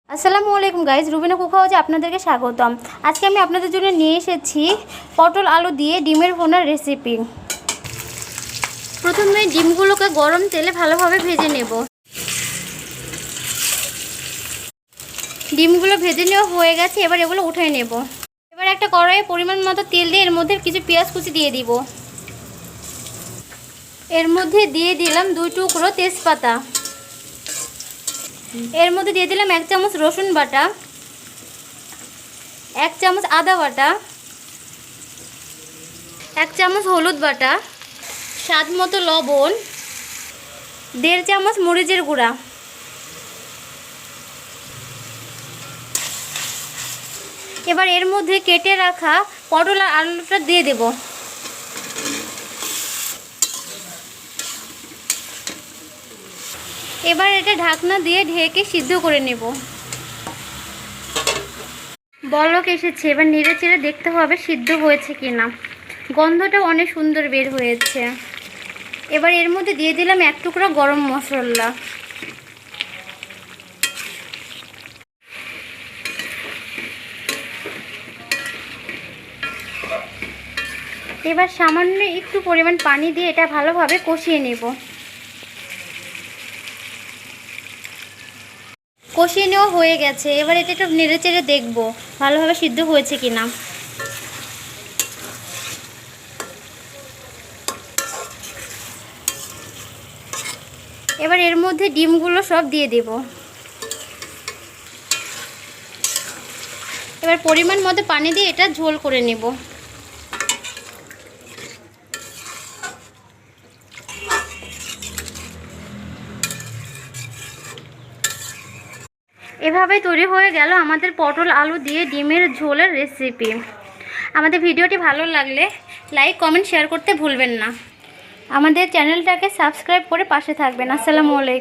আসসালামু আলাইকুম guys, Rubina cook হাউসে আপনাদেরকে স্বাগতম। আজকে আমি আপনাদের জন্য নিয়ে এসেছি পটল আলু দিয়ে ডিমের ভুনার রেসিপি। প্রথমে ডিমগুলোকে গরম তেলে ভালোভাবে ভেজে নেব। ডিমগুলো ভেজে নেওয়া হয়ে গেছে, এবার এগুলো উঠিয়ে নেব। এবার একটা কড়াইয়ে পরিমাণ মতো তেল দিয়ে এর মধ্যে কিছু পেঁয়াজ কুচি দিয়ে দিব। এর মধ্যে দিয়ে দিলাম 2 টুকরো তেজপাতা। এর মধ্যে দিয়ে দিলাম 1 চামচ রসুন বাটা, 1 চামচ আদা বাটা, 1 চামচ হলুদ বাটা, স্বাদ মতো লবণ, 1.5 চামচ মরিচের গুঁড়া। এবার এর মধ্যে কেটে রাখা পটল আর আলুটা দিয়ে দেব। এবার এটা ঢাকনা দিয়ে ঢেকে সিদ্ধ করে নেব। বলক এসেছে, এবার নেড়ে চেড়ে দেখতে হবে সিদ্ধ হয়েছে কিনা। গন্ধটা অনেক সুন্দর বের হয়েছে। এবার এর মধ্যে দিয়ে দিলাম 1 টুকরা গরম মশলা। এবার সামান্য একটু পরিমাণ পানি দিয়ে এটা ভালোভাবে কষিয়ে নেব। কষিয়ে নেওয়া হয়ে গেছে, এবার এটা একটু নেড়ে চেড়ে দেখব ভালোভাবে সিদ্ধ হয়েছে কিনা। এবার এর মধ্যে ডিমগুলো সব দিয়ে দেব। এবার পরিমাণ মতো পানি দিয়ে এটা ঝোল করে নেব। এভাবেই তৈরি হয়ে গেল আমাদের পটল আলু দিয়ে ডিমের ঝোলের রেসিপি। আমাদের ভিডিওটি ভালো লাগলে লাইক কমেন্ট শেয়ার করতে ভুলবেন না। আমাদের চ্যানেলটাকে সাবস্ক্রাইব করে পাশে থাকবেন। আসসালামু আলাইকুম।